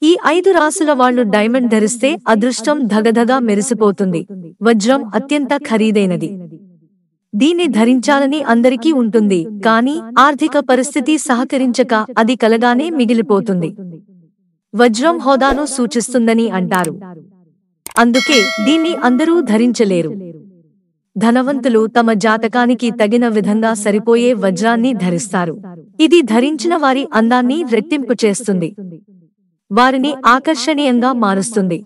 ఈ 5 రాసుల వాళ్ళు డైమండ్ ధరిస్తే అదృష్టం ధగధగా మెరిసిపోతుంది. వజ్రం అత్యంత ఖరీదైనది. దీన్ని ధరించాలని అందరికీ ఉంటుంది, కానీ ఆర్థిక పరిస్థితి సహకరించక అది కలగానే మిగిలిపోతుంది. వజ్రం హోదాను సూచిస్తుందని అంటారు. అందుకే దీన్ని అందరూ ధరించలేరు. ధనవంతులు తమ జాతకానికి తగిన విధంగా సరిపోయే వజ్రాన్ని ధరిస్తారు. ఇది ధరించిన వారి అందాన్ని రెట్టింపు చేస్తుంది, వారిని ఆకర్షణీయంగా మారుస్తుంది.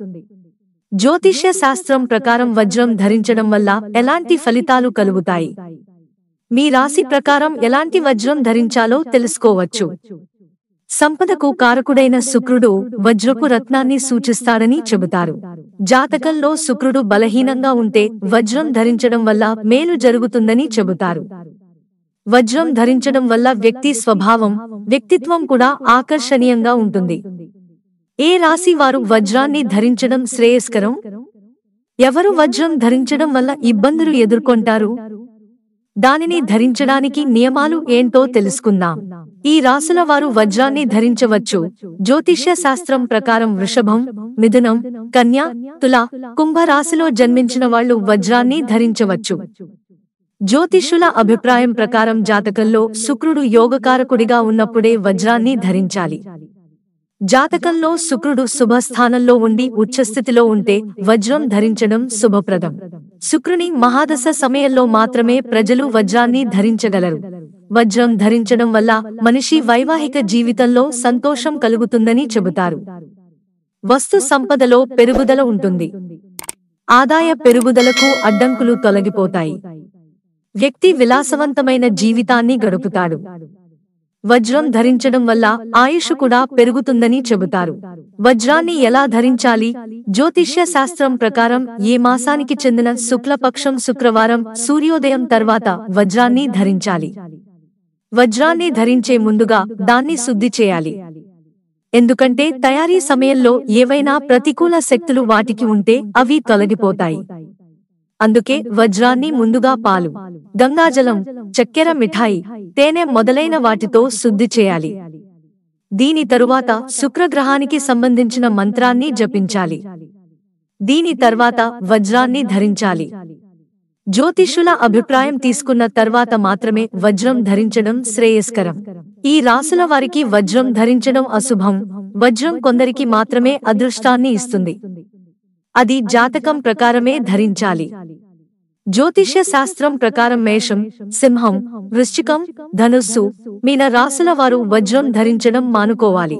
జ్యోతిష్య శాస్త్రం ప్రకారం వజ్రం ధరించడం వల్ల ఎలాంటి ఫలితాలు కలుగుతాయి? మీ రాశి ప్రకారం ఎలాంటి వజ్రం ధరించాలో తెలుసుకోవచ్చు. సంపదకు కారకుడైన శుక్రుడు వజ్రపు రత్నాన్ని సూచిస్తాడని చెబుతారు. జాతకంలో శుక్రుడు బలహీనంగా ఉంటే వజ్రం ధరించడం వల్ల మేలు జరుగుతుందని చెబుతారు. వజ్రం ధరించడం వల్ల వ్యక్తి స్వభావం, వ్యక్తిత్వం కూడా ఆకర్షణీయంగా ఉంటుంది. ఏ రాశి వారు వజ్రాన్ని ధరించడం శ్రేయస్కరం? ఎవరు వజ్రం ధరించడం వల్ల ఇబ్బందులు ఎదుర్కొంటారు? దానిని ధరించడానికి నియమాలు ఏంటో తెలుసుకుందాం. ఈ రాశుల వారు వజ్రాన్ని ధరించవచ్చు. జ్యోతిష్య శాస్త్రం ప్రకారం వృషభం, మిథునం, కన్య, తుల, కుంభ రాశిలో జన్మించిన వాళ్ళు వజ్రాన్ని ధరించవచ్చు. జ్యోతిష్యుల అభిప్రాయం ప్రకారం జాతకంలో శుక్రుడు యోగకారకుడిగా ఉన్నప్పుడే వజ్రాన్ని ధరించాలి. జాతకంలో శుక్రుడు శుభస్థానంలో ఉండి ఉచ్చస్థితిలో ఉంటే వజ్రం ధరించడం శుభప్రదం. శుక్రుని మహాదశ సమయంలో మాత్రమే ప్రజలు వజ్రాన్ని ధరించగలరు. వజ్రం ధరించడం వల్ల మనిషి వైవాహిక జీవితంలో సంతోషం కలుగుతుందని చెబుతారు. వస్తు సంపదలో పెరుగుదల ఉంటుంది. ఆదాయ పెరుగుదలకు అడ్డంకులు తొలగిపోతాయి. వ్యక్తి విలాసవంతమైన జీవితాన్ని గడుపుతాడు. వజ్రం ధరించడం వల్ల ఆయుష్ కూడా పెరుగుతుందని చెబుతారు. వజ్రాన్ని ఎలా ధరించాలి? జ్యోతిష్య శాస్త్రం ప్రకారం ఏ మాసానికి చెందిన శుక్లపక్షం శుక్రవారం సూర్యోదయం తర్వాత వజ్రాన్ని ధరించాలి. వజ్రాన్ని ధరించే ముందుగా దాన్ని శుద్ధి చేయాలి. ఎందుకంటే తయారీ సమయంలో ఏవైనా ప్రతికూల శక్తులు వాటికి ఉంటే అవి తొలగిపోతాయి. అందుకే వజ్రాన్ని ముందుగా పాలు, గంగాజలం, చక్కెర మిఠాయి, తేనె మొదలైన వాటితో శుద్ధి చేయాలి. దీని తరువాత శుక్రగ్రహానికి సంబంధించిన మంత్రాన్ని జపించాలి. దీని తర్వాత వజ్రాన్ని ధరించాలి. జ్యోతిష్యుల అభిప్రాయం తీసుకున్న తర్వాత మాత్రమే వజ్రం ధరించడం శ్రేయస్కరం. ఈ రాశుల వారికి వజ్రం ధరించడం అశుభం. వజ్రం కొందరికి మాత్రమే అదృష్టాన్ని ఇస్తుంది. అది జాతకం ప్రకారమే ధరించాలి. జ్యోతిష్య శాస్త్రం ప్రకారం మేషం, సింహం, వృశ్చికం, ధనుస్సు, మీన రాశుల వారు వజ్రం ధరించడం మానుకోవాలి.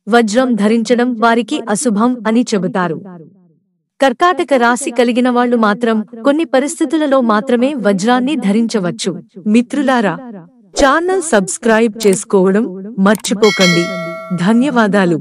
వజ్రం ధరించడం వారికి అశుభం అని చెబుతారు. కర్కాటక రాశి కలిగిన వాళ్లు మాత్రం కొన్ని పరిస్థితులలో మాత్రమే వజ్రాన్ని ధరించవచ్చు. మిత్రులారా, ఛానల్ సబ్స్క్రైబ్ చేసుకోవడం మర్చిపోకండి. ధన్యవాదాలు.